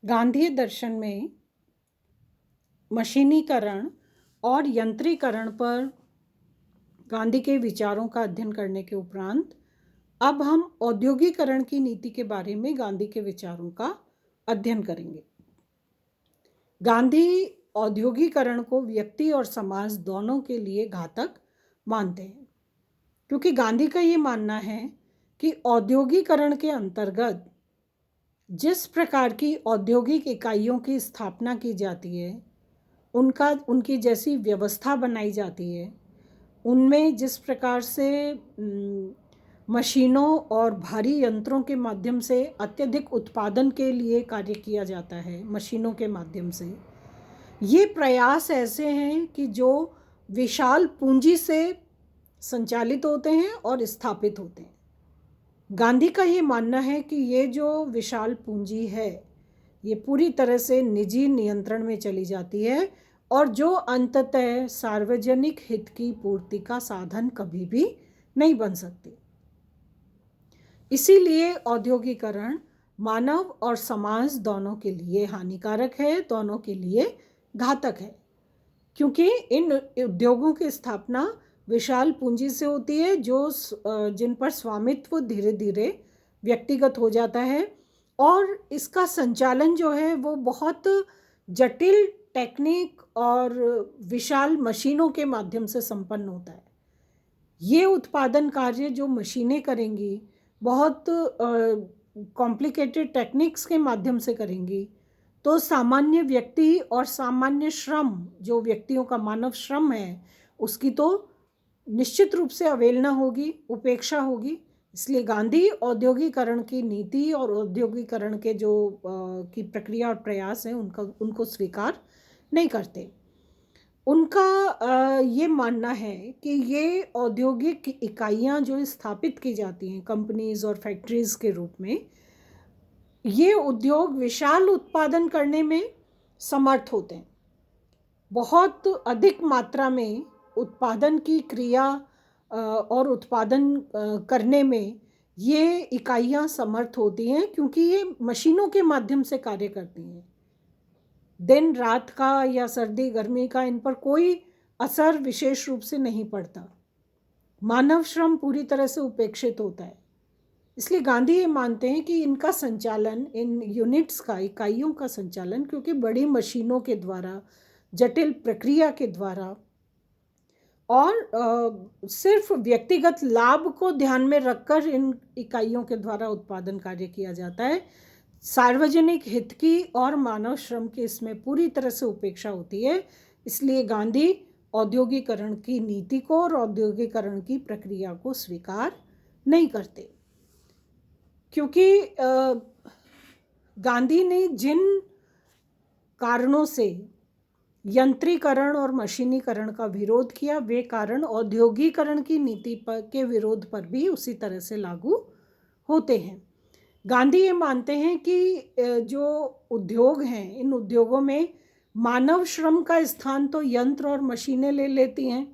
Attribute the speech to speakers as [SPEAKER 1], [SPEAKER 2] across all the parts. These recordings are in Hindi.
[SPEAKER 1] गांधी दर्शन में मशीनीकरण और यंत्रीकरण पर गांधी के विचारों का अध्ययन करने के उपरांत अब हम औद्योगिकरण की नीति के बारे में गांधी के विचारों का अध्ययन करेंगे। गांधी औद्योगिकरण को व्यक्ति और समाज दोनों के लिए घातक मानते हैं, क्योंकि गांधी का ये मानना है कि औद्योगिकरण के अंतर्गत जिस प्रकार की औद्योगिक इकाइयों की स्थापना की जाती है, उनकी जैसी व्यवस्था बनाई जाती है, उनमें जिस प्रकार से मशीनों और भारी यंत्रों के माध्यम से अत्यधिक उत्पादन के लिए कार्य किया जाता है, मशीनों के माध्यम से ये प्रयास ऐसे हैं कि जो विशाल पूंजी से संचालित होते हैं और स्थापित होते हैं। गांधी का ये मानना है कि ये जो विशाल पूंजी है ये पूरी तरह से निजी नियंत्रण में चली जाती है और जो अंततः सार्वजनिक हित की पूर्ति का साधन कभी भी नहीं बन सकती। इसीलिए औद्योगिकरण मानव और समाज दोनों के लिए हानिकारक है, दोनों के लिए घातक है, क्योंकि इन उद्योगों की स्थापना विशाल पूंजी से होती है जिन पर स्वामित्व धीरे धीरे व्यक्तिगत हो जाता है और इसका संचालन जो है वो बहुत जटिल टेक्निक और विशाल मशीनों के माध्यम से संपन्न होता है। ये उत्पादन कार्य जो मशीनें करेंगी बहुत कॉम्प्लिकेटेड टेक्निक्स के माध्यम से करेंगी, तो सामान्य व्यक्ति और सामान्य श्रम जो व्यक्तियों का मानव श्रम है उसकी तो निश्चित रूप से अवहेलना होगी, उपेक्षा होगी। इसलिए गांधी औद्योगिकरण की नीति और औद्योगिकरण के जो की प्रक्रिया और प्रयास हैं उनको स्वीकार नहीं करते। उनका ये मानना है कि ये औद्योगिक इकाइयाँ जो स्थापित की जाती हैं कंपनीज और फैक्ट्रीज़ के रूप में, ये उद्योग विशाल उत्पादन करने में समर्थ होते हैं। बहुत अधिक मात्रा में उत्पादन की क्रिया और उत्पादन करने में ये इकाइयाँ समर्थ होती हैं, क्योंकि ये मशीनों के माध्यम से कार्य करती हैं। दिन रात का या सर्दी गर्मी का इन पर कोई असर विशेष रूप से नहीं पड़ता। मानव श्रम पूरी तरह से उपेक्षित होता है। इसलिए गांधी ये मानते हैं कि इनका संचालन, इन यूनिट्स का, इकाइयों का संचालन, क्योंकि बड़ी मशीनों के द्वारा, जटिल प्रक्रिया के द्वारा और सिर्फ व्यक्तिगत लाभ को ध्यान में रखकर इन इकाइयों के द्वारा उत्पादन कार्य किया जाता है। सार्वजनिक हित की और मानव श्रम की इसमें पूरी तरह से उपेक्षा होती है। इसलिए गांधी औद्योगिकरण की नीति को और औद्योगिकरण की प्रक्रिया को स्वीकार नहीं करते, क्योंकि गांधी ने जिन कारणों से यंत्रीकरण और मशीनीकरण का विरोध किया, वे कारण औद्योगिकरण की नीति के विरोध पर भी उसी तरह से लागू होते हैं। गांधी ये मानते हैं कि जो उद्योग हैं, इन उद्योगों में मानव श्रम का स्थान तो यंत्र और मशीनें ले लेती हैं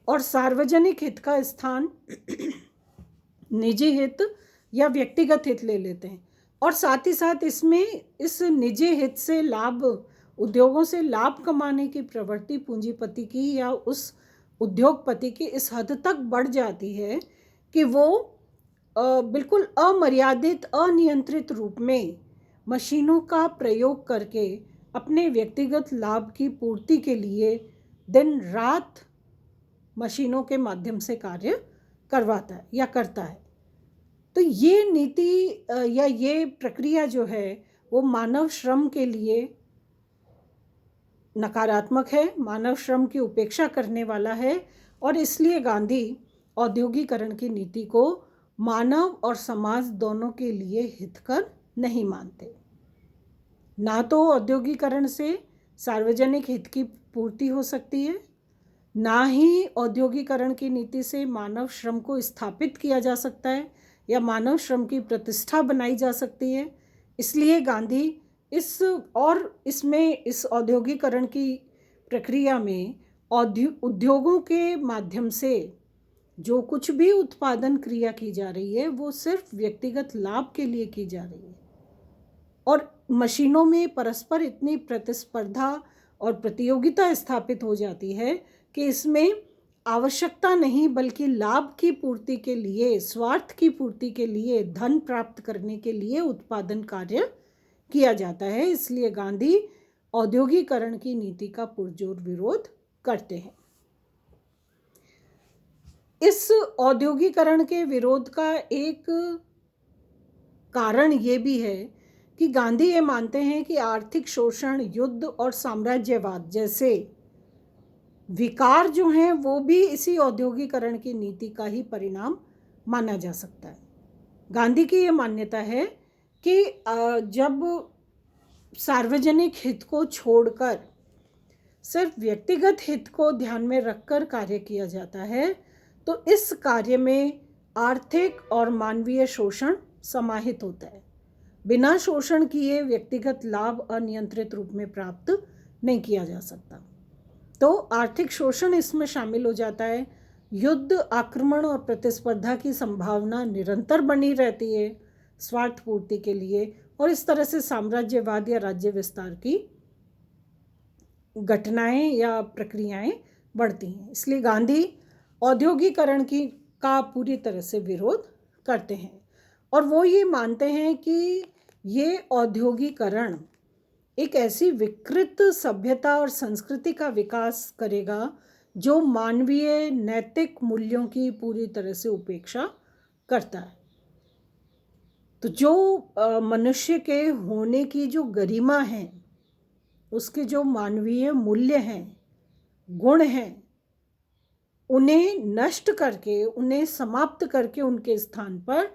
[SPEAKER 1] और सार्वजनिक हित का स्थान निजी हित या व्यक्तिगत हित ले लेते हैं। और साथ ही साथ इसमें इस निजी हित से लाभ, उद्योगों से लाभ कमाने की प्रवृत्ति पूंजीपति की या उस उद्योगपति की इस हद तक बढ़ जाती है कि वो बिल्कुल अमर्यादित, अनियंत्रित रूप में मशीनों का प्रयोग करके अपने व्यक्तिगत लाभ की पूर्ति के लिए दिन रात मशीनों के माध्यम से कार्य करवाता है या करता है। तो ये नीति या ये प्रक्रिया जो है वो मानव श्रम के लिए नकारात्मक है, मानव श्रम की उपेक्षा करने वाला है, और इसलिए गांधी औद्योगिकरण की नीति को मानव और समाज दोनों के लिए हितकर नहीं मानते। ना तो औद्योगिकरण से सार्वजनिक हित की पूर्ति हो सकती है, ना ही औद्योगिकरण की नीति से मानव श्रम को स्थापित किया जा सकता है या मानव श्रम की प्रतिष्ठा बनाई जा सकती है। इसलिए गांधी इस औद्योगिकरण की प्रक्रिया में उद्योगों के माध्यम से जो कुछ भी उत्पादन क्रिया की जा रही है वो सिर्फ व्यक्तिगत लाभ के लिए की जा रही है और मशीनों में परस्पर इतनी प्रतिस्पर्धा और प्रतियोगिता स्थापित हो जाती है कि इसमें आवश्यकता नहीं बल्कि लाभ की पूर्ति के लिए, स्वार्थ की पूर्ति के लिए, धन प्राप्त करने के लिए उत्पादन कार्य किया जाता है। इसलिए गांधी औद्योगिकरण की नीति का पुरजोर विरोध करते हैं। इस औद्योगिकरण के विरोध का एक कारण ये भी है कि गांधी ये मानते हैं कि आर्थिक शोषण, युद्ध और साम्राज्यवाद जैसे विकार जो हैं वो भी इसी औद्योगिकरण की नीति का ही परिणाम माना जा सकता है। गांधी की ये मान्यता है कि जब सार्वजनिक हित को छोड़कर सिर्फ व्यक्तिगत हित को ध्यान में रखकर कार्य किया जाता है तो इस कार्य में आर्थिक और मानवीय शोषण समाहित होता है। बिना शोषण किए व्यक्तिगत लाभ अनियंत्रित रूप में प्राप्त नहीं किया जा सकता। तो आर्थिक शोषण इसमें शामिल हो जाता है। युद्ध, आक्रमण और प्रतिस्पर्धा की संभावना निरंतर बनी रहती है स्वार्थ पूर्ति के लिए, और इस तरह से साम्राज्यवाद या राज्य विस्तार की घटनाएं या प्रक्रियाएं बढ़ती हैं। इसलिए गांधी औद्योगिकरण का पूरी तरह से विरोध करते हैं और वो ये मानते हैं कि ये औद्योगिकरण एक ऐसी विकृत सभ्यता और संस्कृति का विकास करेगा जो मानवीय नैतिक मूल्यों की पूरी तरह से उपेक्षा करता है। तो जो मनुष्य के होने की जो गरिमा है, उसके जो मानवीय मूल्य हैं, गुण हैं, उन्हें नष्ट करके, उन्हें समाप्त करके उनके स्थान पर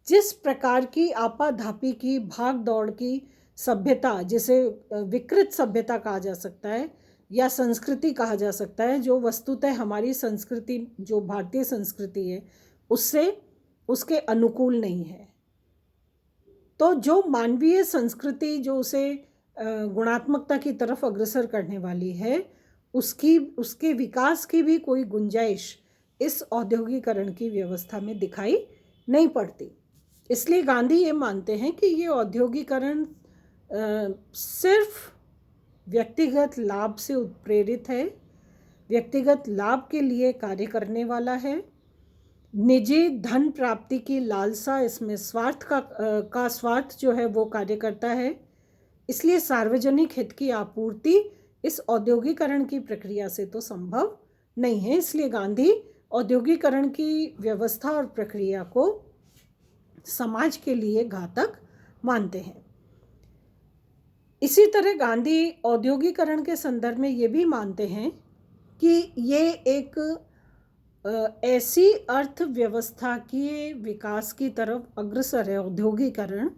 [SPEAKER 1] जिस प्रकार की आपाधापी की, भाग दौड़ की सभ्यता, जिसे विकृत सभ्यता कहा जा सकता है या संस्कृति कहा जा सकता है, जो वस्तुतः हमारी संस्कृति, जो भारतीय संस्कृति है, उससे उसके अनुकूल नहीं है। तो जो मानवीय संस्कृति जो उसे गुणात्मकता की तरफ अग्रसर करने वाली है, उसके विकास की भी कोई गुंजाइश इस औद्योगिकरण की व्यवस्था में दिखाई नहीं पड़ती। इसलिए गांधी ये मानते हैं कि ये औद्योगिकरण सिर्फ व्यक्तिगत लाभ से उत्प्रेरित है, व्यक्तिगत लाभ के लिए कार्य करने वाला है। निजी धन प्राप्ति की लालसा, इसमें स्वार्थ का स्वार्थ जो है वो कार्य करता है। इसलिए सार्वजनिक हित की आपूर्ति इस औद्योगिकरण की प्रक्रिया से तो संभव नहीं है। इसलिए गांधी औद्योगिकरण की व्यवस्था और प्रक्रिया को समाज के लिए घातक मानते हैं। इसी तरह गांधी औद्योगिकरण के संदर्भ में ये भी मानते हैं कि ये एक ऐसी अर्थव्यवस्था के विकास की तरफ अग्रसर है औद्योगिकरण,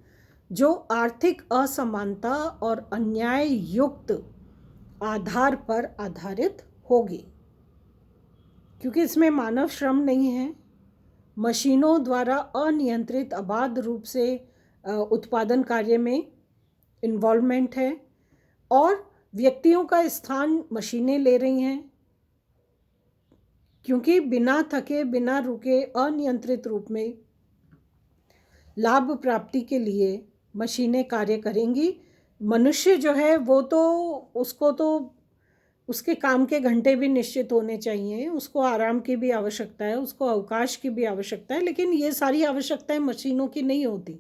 [SPEAKER 1] जो आर्थिक असमानता और अन्याय युक्त आधार पर आधारित होगी, क्योंकि इसमें मानव श्रम नहीं है, मशीनों द्वारा अनियंत्रित अबाध रूप से उत्पादन कार्य में इन्वॉल्वमेंट है और व्यक्तियों का स्थान मशीनें ले रही हैं, क्योंकि बिना थके, बिना रुके, अनियंत्रित रूप में लाभ प्राप्ति के लिए मशीनें कार्य करेंगी। मनुष्य जो है वो तो उसको तो उसके काम के घंटे भी निश्चित होने चाहिए, उसको आराम की भी आवश्यकता है, उसको अवकाश की भी आवश्यकता है, लेकिन ये सारी आवश्यकताएं मशीनों की नहीं होती।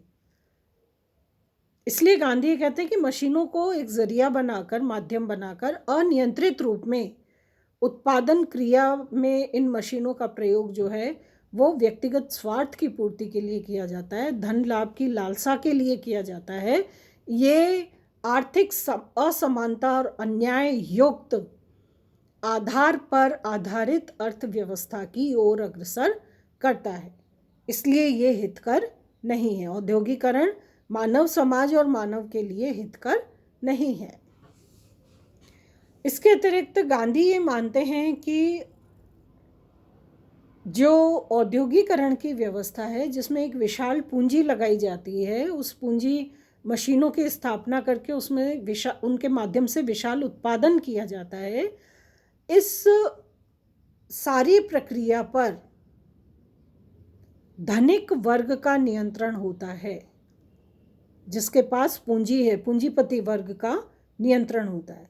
[SPEAKER 1] इसलिए गांधी कहते हैं कि मशीनों को एक जरिया बनाकर, माध्यम बनाकर अनियंत्रित रूप में उत्पादन क्रिया में इन मशीनों का प्रयोग जो है वो व्यक्तिगत स्वार्थ की पूर्ति के लिए किया जाता है, धन लाभ की लालसा के लिए किया जाता है। ये आर्थिक असमानता और अन्याय युक्त आधार पर आधारित अर्थव्यवस्था की ओर अग्रसर करता है। इसलिए ये हितकर नहीं है। औद्योगिकरण मानव समाज और मानव के लिए हितकर नहीं है। इसके अतिरिक्त गांधी ये मानते हैं कि जो औद्योगिकरण की व्यवस्था है, जिसमें एक विशाल पूंजी लगाई जाती है, उस पूंजी मशीनों की स्थापना करके उसमें उनके माध्यम से विशाल उत्पादन किया जाता है, इस सारी प्रक्रिया पर धनिक वर्ग का नियंत्रण होता है। जिसके पास पूंजी है, पूंजीपति वर्ग का नियंत्रण होता है।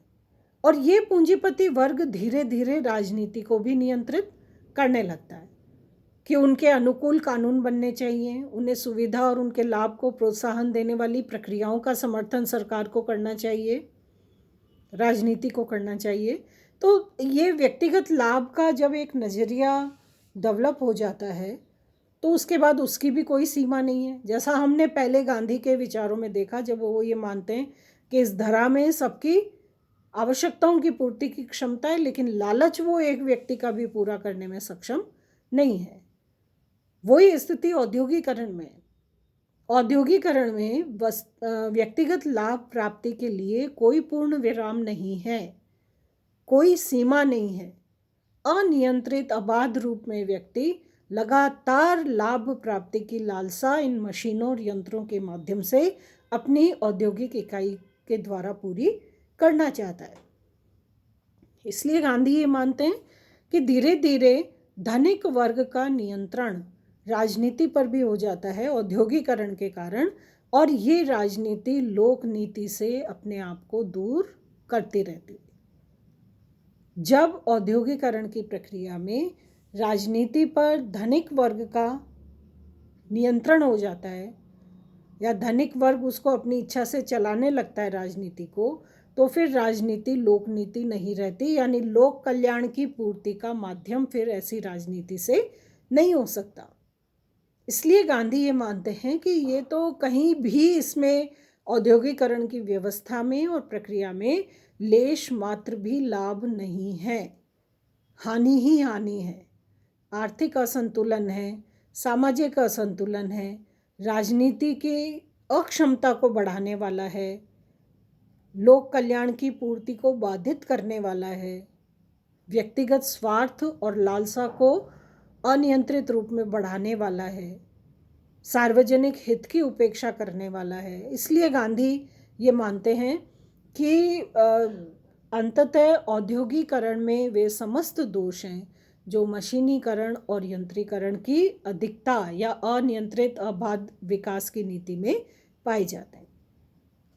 [SPEAKER 1] और ये पूंजीपति वर्ग धीरे धीरे राजनीति को भी नियंत्रित करने लगता है कि उनके अनुकूल कानून बनने चाहिए, उन्हें सुविधा और उनके लाभ को प्रोत्साहन देने वाली प्रक्रियाओं का समर्थन सरकार को करना चाहिए, राजनीति को करना चाहिए। तो ये व्यक्तिगत लाभ का जब एक नज़रिया डेवलप हो जाता है तो उसके बाद उसकी भी कोई सीमा नहीं है। जैसा हमने पहले गांधी के विचारों में देखा, जब वो ये मानते हैं कि इस धरा में सबकी आवश्यकताओं की पूर्ति की क्षमता है, लेकिन लालच वो एक व्यक्ति का भी पूरा करने में सक्षम नहीं है। वही स्थिति औद्योगिकरण में है। औद्योगिकरण में व्यक्तिगत लाभ प्राप्ति के लिए कोई पूर्ण विराम नहीं है, कोई सीमा नहीं है। अनियंत्रित अबाध रूप में व्यक्ति लगातार लाभ प्राप्ति की लालसा इन मशीनों और यंत्रों के माध्यम से अपनी औद्योगिक इकाई के द्वारा पूरी करना चाहता है। इसलिए गांधी ये मानते हैं कि धीरे धीरे धनिक वर्ग का नियंत्रण राजनीति पर भी हो जाता है औद्योगिकरण के कारण, और ये राजनीति लोक नीति से अपने आप को दूर करती रहती है। जब औद्योगिकरण की प्रक्रिया में राजनीति पर धनिक वर्ग का नियंत्रण हो जाता है या धनिक वर्ग उसको अपनी इच्छा से चलाने लगता है राजनीति को, तो फिर राजनीति लोक नीति नहीं रहती, यानी लोक कल्याण की पूर्ति का माध्यम फिर ऐसी राजनीति से नहीं हो सकता। इसलिए गांधी ये मानते हैं कि ये तो कहीं भी इसमें औद्योगिकरण की व्यवस्था में और प्रक्रिया में लेश मात्र भी लाभ नहीं है, हानि ही हानि है। आर्थिक असंतुलन है, सामाजिक असंतुलन है, राजनीति की अक्षमता को बढ़ाने वाला है, लोक कल्याण की पूर्ति को बाधित करने वाला है, व्यक्तिगत स्वार्थ और लालसा को अनियंत्रित रूप में बढ़ाने वाला है, सार्वजनिक हित की उपेक्षा करने वाला है। इसलिए गांधी ये मानते हैं कि अंततः औद्योगिकरण में वे समस्त दोष हैं जो मशीनीकरण और यंत्रीकरण की अधिकता या अनियंत्रित अबाध विकास की नीति में पाए जाते हैं।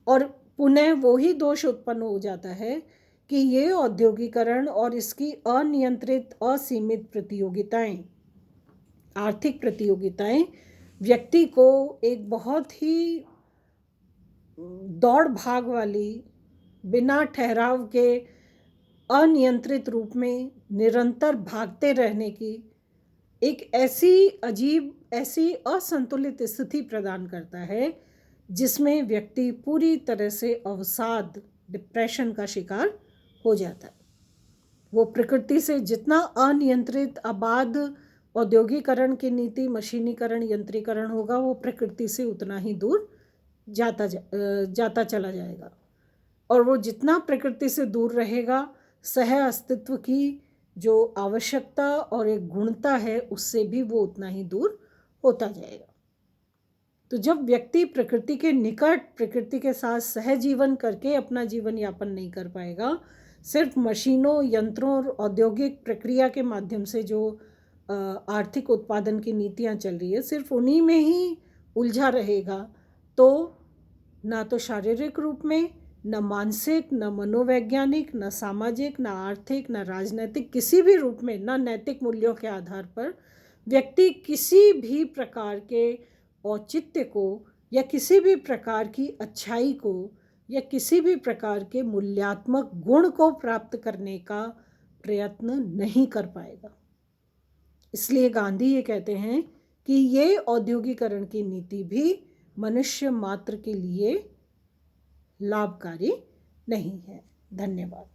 [SPEAKER 1] और पुनः वही दोष उत्पन्न हो जाता है कि ये औद्योगिकरण और इसकी अनियंत्रित असीमित प्रतियोगिताएं, आर्थिक प्रतियोगिताएं व्यक्ति को एक बहुत ही दौड़ भाग वाली, बिना ठहराव के अनियंत्रित रूप में निरंतर भागते रहने की एक ऐसी अजीब, ऐसी असंतुलित स्थिति प्रदान करता है जिसमें व्यक्ति पूरी तरह से अवसाद, डिप्रेशन का शिकार हो जाता है। वो प्रकृति से जितना अनियंत्रित अबाध औद्योगिकरण की नीति, मशीनीकरण, यंत्रीकरण होगा, वो प्रकृति से उतना ही दूर जाता चला जाएगा। और वो जितना प्रकृति से दूर रहेगा, सह अस्तित्व की जो आवश्यकता और एक गुणता है उससे भी वो उतना ही दूर होता जाएगा। तो जब व्यक्ति प्रकृति के निकट, प्रकृति के साथ सहजीवन करके अपना जीवन यापन नहीं कर पाएगा, सिर्फ मशीनों, यंत्रों और औद्योगिक प्रक्रिया के माध्यम से जो आर्थिक उत्पादन की नीतियां चल रही है, सिर्फ उन्हीं में ही उलझा रहेगा, तो ना तो शारीरिक रूप में, न मानसिक, न मनोवैज्ञानिक, न सामाजिक, न आर्थिक, न राजनीतिक, किसी भी रूप में, न नैतिक मूल्यों के आधार पर व्यक्ति किसी भी प्रकार के औचित्य को या किसी भी प्रकार की अच्छाई को या किसी भी प्रकार के मूल्यात्मक गुण को प्राप्त करने का प्रयत्न नहीं कर पाएगा। इसलिए गांधी ये कहते हैं कि ये औद्योगिकरण की नीति भी मनुष्य मात्र के लिए लाभकारी नहीं है। धन्यवाद।